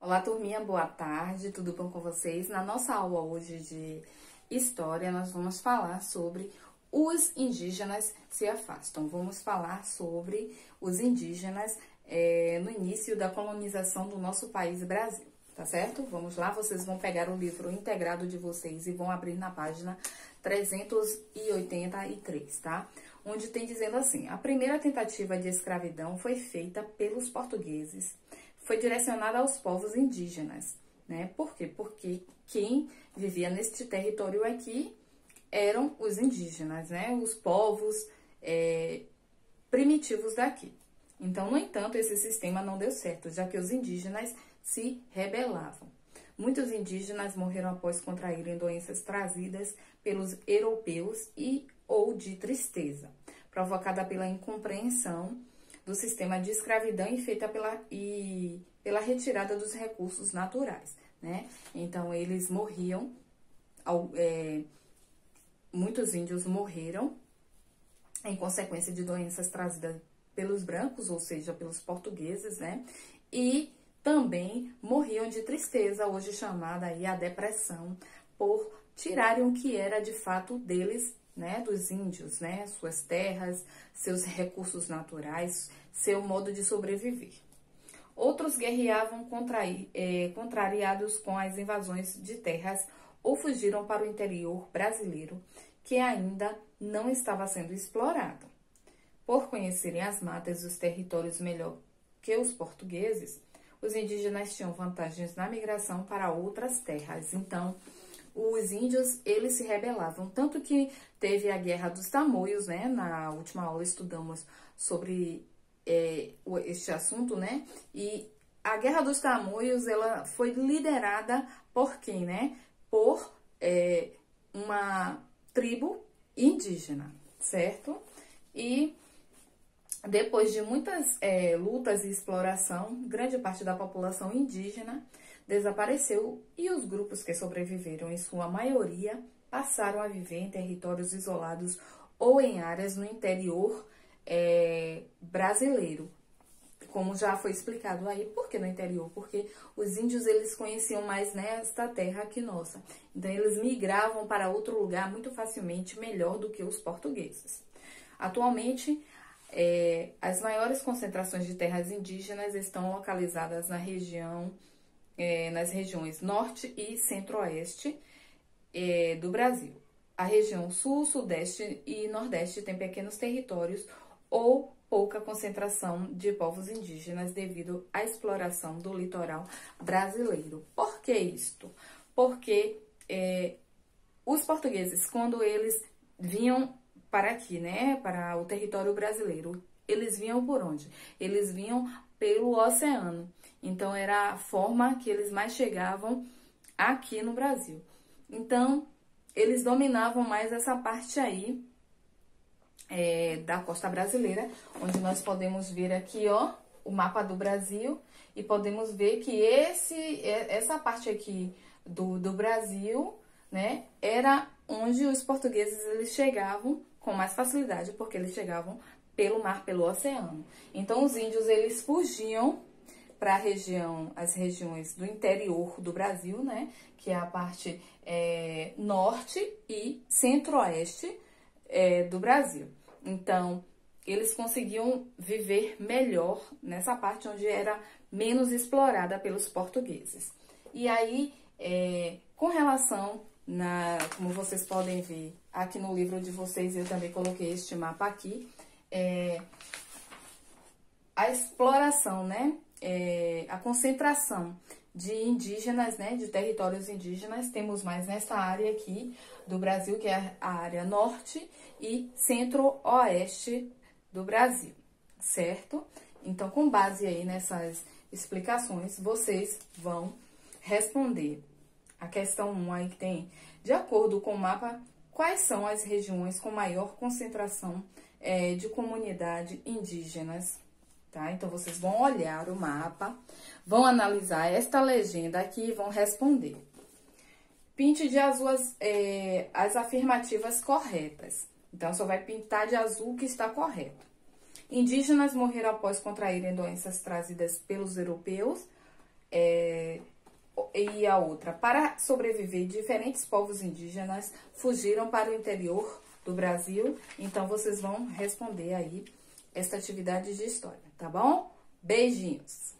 Olá, turminha, boa tarde, tudo bom com vocês? Na nossa aula hoje de História, nós vamos falar sobre os indígenas se afastam. Vamos falar sobre os indígenas no início da colonização do nosso país Brasil, tá certo? Vamos lá, vocês vão pegar o livro integrado de vocês e vão abrir na página 383, tá? Onde tem dizendo assim: a primeira tentativa de escravidão foi feita pelos portugueses. Foi direcionada aos povos indígenas, né? Por quê? Porque quem vivia neste território aqui eram os indígenas, né? Os povos primitivos daqui. Então, no entanto, esse sistema não deu certo, já que os indígenas se rebelavam. Muitos indígenas morreram após contraírem doenças trazidas pelos europeus ou de tristeza, provocada pela incompreensão do sistema de escravidão e feita pela retirada dos recursos naturais, né? Então, eles morriam, muitos índios morreram em consequência de doenças trazidas pelos brancos, ou seja, pelos portugueses, né? E também morriam de tristeza, hoje chamada aí a depressão, por tirarem o que era de fato deles, né, dos índios, né, suas terras, seus recursos naturais, seu modo de sobreviver. Outros guerreavam contrariados com as invasões de terras ou fugiram para o interior brasileiro, que ainda não estava sendo explorado. Por conhecerem as matas e os territórios melhor que os portugueses, os indígenas tinham vantagens na migração para outras terras. Então, os índios, eles se rebelavam, tanto que teve a Guerra dos Tamoios, né? Na última aula estudamos sobre este assunto, né? E a Guerra dos Tamoios, ela foi liderada por quem, né? Por uma tribo indígena, certo? E depois de muitas lutas e exploração, grande parte da população indígena desapareceu e os grupos que sobreviveram, em sua maioria, passaram a viver em territórios isolados ou em áreas no interior brasileiro. Como já foi explicado aí, por que no interior? Porque os índios, eles conheciam mais nesta terra que nossa. Então, eles migravam para outro lugar muito facilmente, melhor do que os portugueses. Atualmente, as maiores concentrações de terras indígenas estão localizadas nas regiões norte e centro-oeste do Brasil. A região sul, sudeste e nordeste tem pequenos territórios ou pouca concentração de povos indígenas devido à exploração do litoral brasileiro. Por que isto? Porque os portugueses, quando eles vinham para aqui, né, para o território brasileiro, eles vinham por onde? Eles vinham pelo oceano. Então, era a forma que eles mais chegavam aqui no Brasil. Então, eles dominavam mais essa parte aí da costa brasileira, onde nós podemos ver aqui, ó, o mapa do Brasil, e podemos ver que essa parte aqui do Brasil, né, era onde os portugueses eles chegavam com mais facilidade, porque eles chegavam pelo mar, pelo oceano. Então, os índios, eles fugiam para as regiões do interior do Brasil, né, que é a parte norte e centro-oeste do Brasil. Então, eles conseguiam viver melhor nessa parte onde era menos explorada pelos portugueses. E aí, com relação, como vocês podem ver aqui no livro de vocês, eu também coloquei este mapa aqui, a exploração, né? A concentração de indígenas, né, de territórios indígenas, temos mais nessa área aqui do Brasil, que é a área norte e centro-oeste do Brasil, certo? Então, com base aí nessas explicações, vocês vão responder a questão 1 aí que tem, de acordo com o mapa, quais são as regiões com maior concentração de comunidades indígenas. Tá? Então, vocês vão olhar o mapa, vão analisar esta legenda aqui e vão responder. Pinte de azul as afirmativas corretas. Então, só vai pintar de azul o que está correto. Indígenas morreram após contraírem doenças trazidas pelos europeus. E a outra, para sobreviver, diferentes povos indígenas fugiram para o interior do Brasil. Então, vocês vão responder aí esta atividade de história, tá bom? Beijinhos!